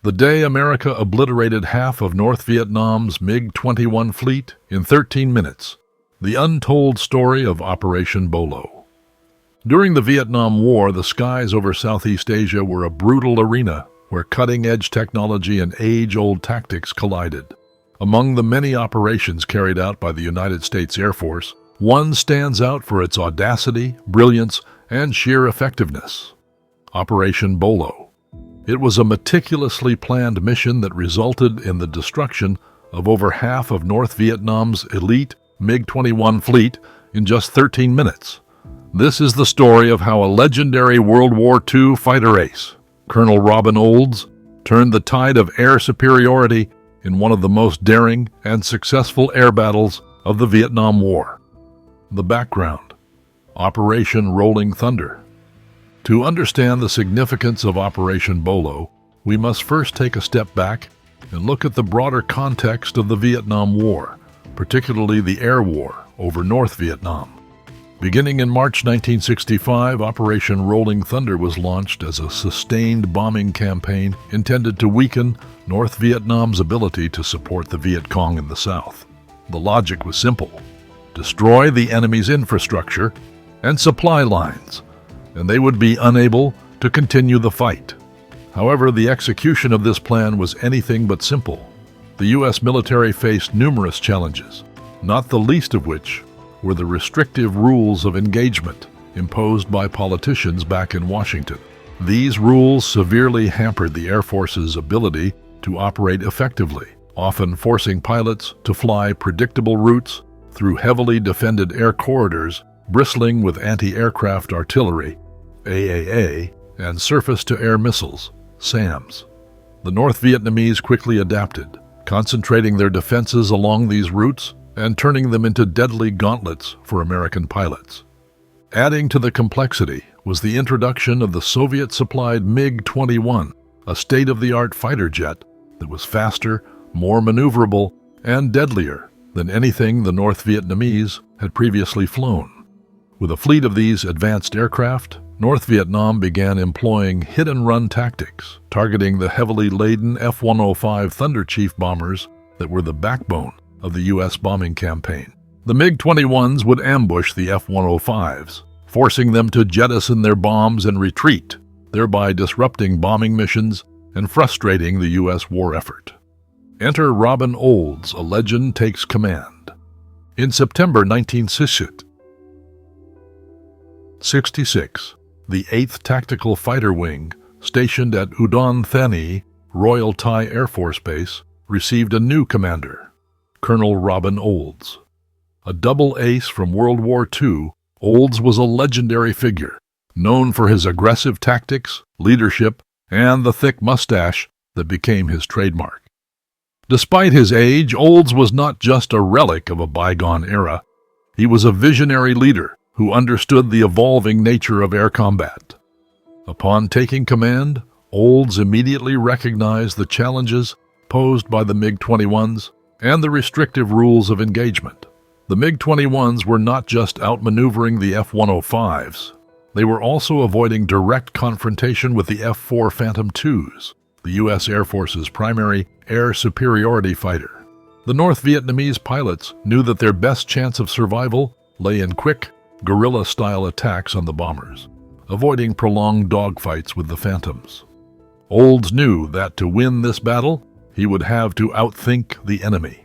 The day America obliterated half of North Vietnam's MiG-21 fleet in 13 minutes. The untold story of Operation Bolo. During the Vietnam War, the skies over Southeast Asia were a brutal arena where cutting-edge technology and age-old tactics collided. Among the many operations carried out by the United States Air Force, one stands out for its audacity, brilliance, and sheer effectiveness. Operation Bolo. It was a meticulously planned mission that resulted in the destruction of over half of North Vietnam's elite MiG-21 fleet in just 13 minutes. This is the story of how a legendary World War II fighter ace, Colonel Robin Olds, turned the tide of air superiority in one of the most daring and successful air battles of the Vietnam War. The background: Operation Rolling Thunder. To understand the significance of Operation Bolo, we must first take a step back and look at the broader context of the Vietnam War, particularly the air war over North Vietnam. Beginning in March 1965, Operation Rolling Thunder was launched as a sustained bombing campaign intended to weaken North Vietnam's ability to support the Viet Cong in the south. The logic was simple: destroy the enemy's infrastructure and supply lines, and they would be unable to continue the fight. However, the execution of this plan was anything but simple. The U.S. military faced numerous challenges, not the least of which were the restrictive rules of engagement imposed by politicians back in Washington. These rules severely hampered the Air Force's ability to operate effectively, often forcing pilots to fly predictable routes through heavily defended air corridors bristling with anti-aircraft artillery, AAA, and surface-to-air missiles, SAMs. The North Vietnamese quickly adapted, concentrating their defenses along these routes and turning them into deadly gauntlets for American pilots. Adding to the complexity was the introduction of the Soviet-supplied MiG-21, a state-of-the-art fighter jet that was faster, more maneuverable, and deadlier than anything the North Vietnamese had previously flown. With a fleet of these advanced aircraft, North Vietnam began employing hit-and-run tactics, targeting the heavily laden F-105 Thunder Chief bombers that were the backbone of the U.S. bombing campaign. The MiG-21s would ambush the F-105s, forcing them to jettison their bombs and retreat, thereby disrupting bombing missions and frustrating the U.S. war effort. Enter Robin Olds, a legend takes command. In September 1966, the 8th Tactical Fighter Wing, stationed at Udon Thani, Royal Thai Air Force Base, received a new commander, Colonel Robin Olds. A double ace from World War II, Olds was a legendary figure, known for his aggressive tactics, leadership, and the thick mustache that became his trademark. Despite his age, Olds was not just a relic of a bygone era. He was a visionary leader who understood the evolving nature of air combat. Upon taking command, Olds immediately recognized the challenges posed by the MiG-21s and the restrictive rules of engagement. The MiG-21s were not just outmaneuvering the F-105s, they were also avoiding direct confrontation with the F-4 Phantom IIs, the U.S. Air Force's primary air superiority fighter. The North Vietnamese pilots knew that their best chance of survival lay in quick, guerrilla-style attacks on the bombers, avoiding prolonged dogfights with the Phantoms. Olds knew that to win this battle, he would have to outthink the enemy.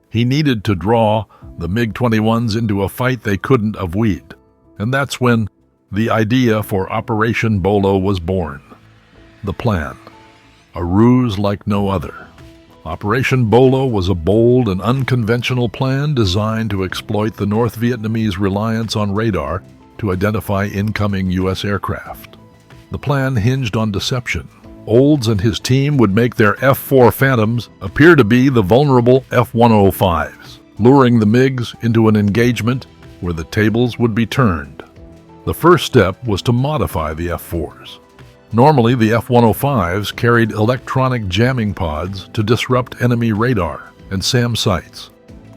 He needed to draw the MiG-21s into a fight they couldn't avoid, and that's when the idea for Operation Bolo was born. The plan, a ruse like no other. Operation Bolo was a bold and unconventional plan designed to exploit the North Vietnamese reliance on radar to identify incoming U.S. aircraft. The plan hinged on deception. Olds and his team would make their F-4 Phantoms appear to be the vulnerable F-105s, luring the MiGs into an engagement where the tables would be turned. The first step was to modify the F-4s. Normally, the F-105s carried electronic jamming pods to disrupt enemy radar and SAM sites.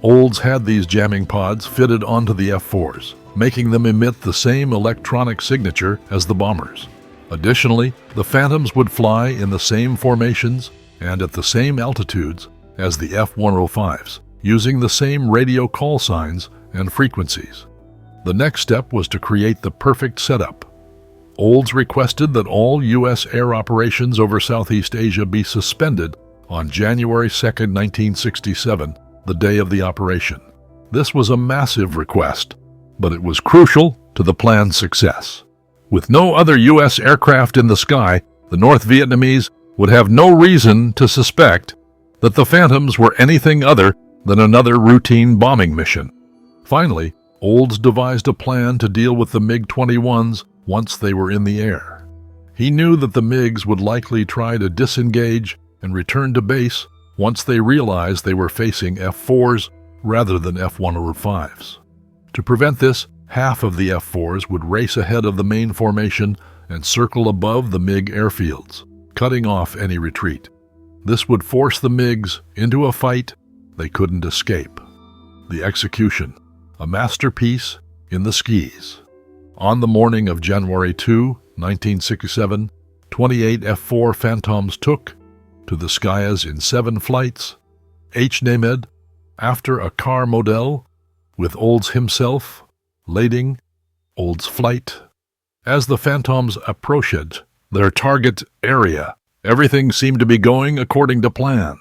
Olds had these jamming pods fitted onto the F-4s, making them emit the same electronic signature as the bombers. Additionally, the Phantoms would fly in the same formations and at the same altitudes as the F-105s, using the same radio call signs and frequencies. The next step was to create the perfect setup. Olds requested that all U.S. air operations over Southeast Asia be suspended on January 2, 1967, the day of the operation. This was a massive request, but it was crucial to the plan's success. With no other U.S. aircraft in the sky, the North Vietnamese would have no reason to suspect that the Phantoms were anything other than another routine bombing mission. Finally, Olds devised a plan to deal with the MiG-21s once they were in the air. He knew that the MiGs would likely try to disengage and return to base once they realized they were facing F-4s rather than F-105s. To prevent this, half of the F-4s would race ahead of the main formation and circle above the MiG airfields, cutting off any retreat. This would force the MiGs into a fight they couldn't escape. The execution, a masterpiece in the skis. On the morning of January 2, 1967, 28 F-4 Phantoms took to the skies in 7 flights, named after a car model, with Olds himself leading Olds' flight. As the Phantoms approached their target area, everything seemed to be going according to plan.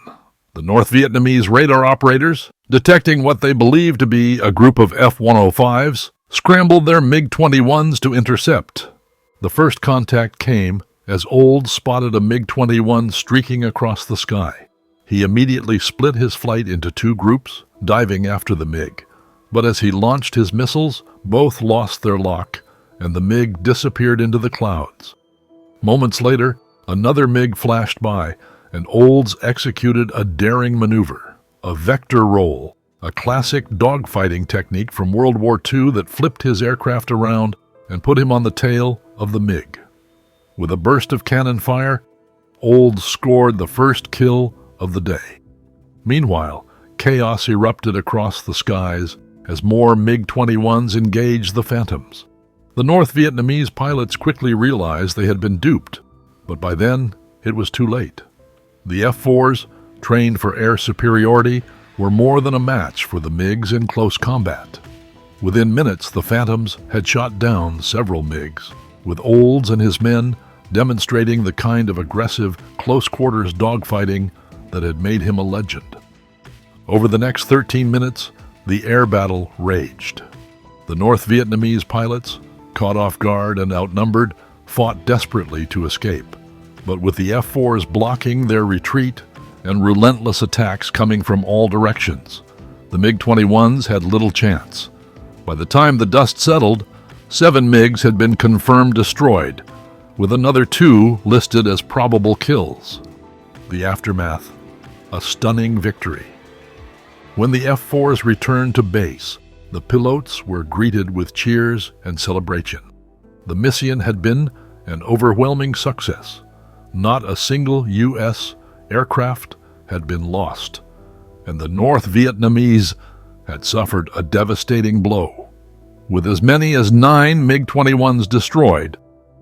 The North Vietnamese radar operators, detecting what they believed to be a group of F-105s, scrambled their MiG-21s to intercept. The first contact came as Olds spotted a MiG-21 streaking across the sky. He immediately split his flight into 2 groups, diving after the MiG. But as he launched his missiles, both lost their lock, and the MiG disappeared into the clouds. Moments later, another MiG flashed by, and Olds executed a daring maneuver, a vector roll, a classic dogfighting technique from World War II that flipped his aircraft around and put him on the tail of the MiG. With a burst of cannon fire, Olds scored the first kill of the day. Meanwhile, chaos erupted across the skies as more MiG-21s engaged the Phantoms. The North Vietnamese pilots quickly realized they had been duped, but by then it was too late. The F-4s, trained for air superiority, were more than a match for the MiGs in close combat. Within minutes, the Phantoms had shot down several MiGs, with Olds and his men demonstrating the kind of aggressive, close-quarters dogfighting that had made him a legend. Over the next 13 minutes, the air battle raged. The North Vietnamese pilots, caught off guard and outnumbered, fought desperately to escape. But with the F-4s blocking their retreat and relentless attacks coming from all directions, the MiG-21s had little chance. By the time the dust settled, 7 MiGs had been confirmed destroyed, with another 2 listed as probable kills. The aftermath, a stunning victory. When the F-4s returned to base, the pilots were greeted with cheers and celebration. The mission had been an overwhelming success. Not a single U.S. aircraft had been lost, and the North Vietnamese had suffered a devastating blow. With as many as 9 MiG-21s destroyed,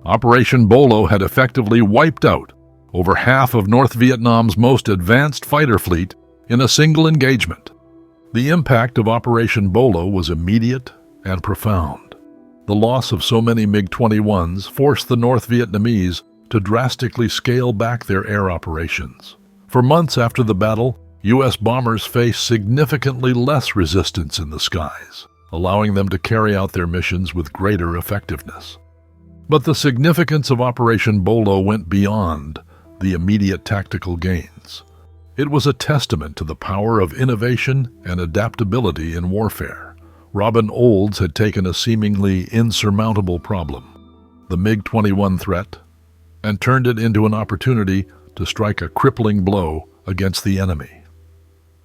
Operation Bolo had effectively wiped out over half of North Vietnam's most advanced fighter fleet in a single engagement. The impact of Operation Bolo was immediate and profound. The loss of so many MiG-21s forced the North Vietnamese to drastically scale back their air operations. For months after the battle, U.S. bombers faced significantly less resistance in the skies, allowing them to carry out their missions with greater effectiveness. But the significance of Operation Bolo went beyond the immediate tactical gains. It was a testament to the power of innovation and adaptability in warfare. Robin Olds had taken a seemingly insurmountable problem, the MiG-21 threat, and turned it into an opportunity to strike a crippling blow against the enemy.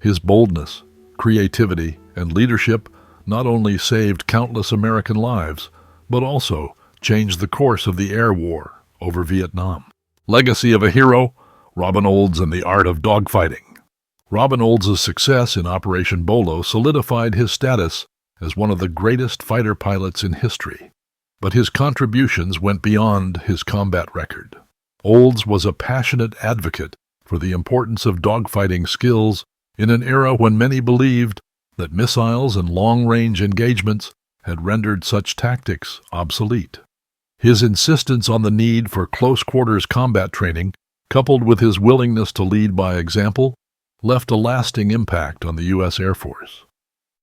His boldness, creativity, and leadership not only saved countless American lives, but also changed the course of the air war over Vietnam. Legacy of a hero, Robin Olds and the art of dogfighting. Robin Olds' success in Operation Bolo solidified his status as one of the greatest fighter pilots in history. But his contributions went beyond his combat record. Olds was a passionate advocate for the importance of dogfighting skills in an era when many believed that missiles and long-range engagements had rendered such tactics obsolete. His insistence on the need for close-quarters combat training, coupled with his willingness to lead by example, left a lasting impact on the U.S. Air Force.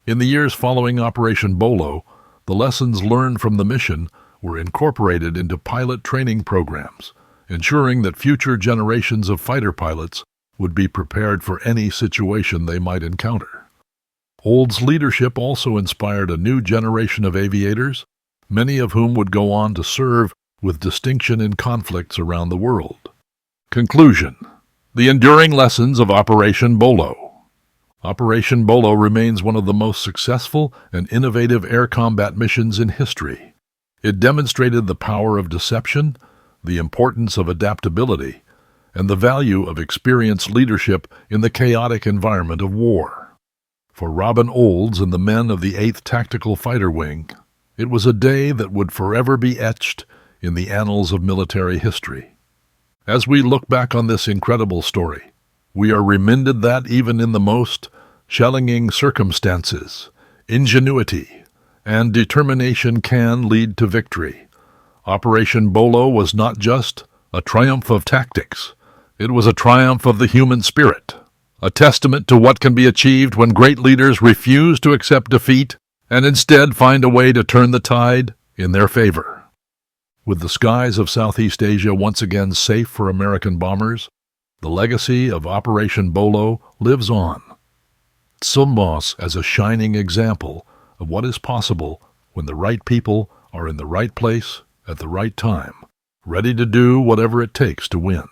In the years following Operation Bolo, the lessons learned from the mission were incorporated into pilot training programs, ensuring that future generations of fighter pilots would be prepared for any situation they might encounter. Old's leadership also inspired a new generation of aviators, many of whom would go on to serve with distinction in conflicts around the world. Conclusion: the enduring lessons of Operation Bolo. Operation Bolo remains one of the most successful and innovative air combat missions in history. It demonstrated the power of deception, the importance of adaptability, and the value of experienced leadership in the chaotic environment of war. For Robin Olds and the men of the 8th Tactical Fighter Wing, it was a day that would forever be etched in the annals of military history. As we look back on this incredible story, we are reminded that even in the most challenging circumstances, ingenuity and determination can lead to victory. Operation Bolo was not just a triumph of tactics, it was a triumph of the human spirit, a testament to what can be achieved when great leaders refuse to accept defeat and instead find a way to turn the tide in their favor. With the skies of Southeast Asia once again safe for American bombers, the legacy of Operation Bolo lives on. Sumbos as a shining example of what is possible when the right people are in the right place at the right time, ready to do whatever it takes to win.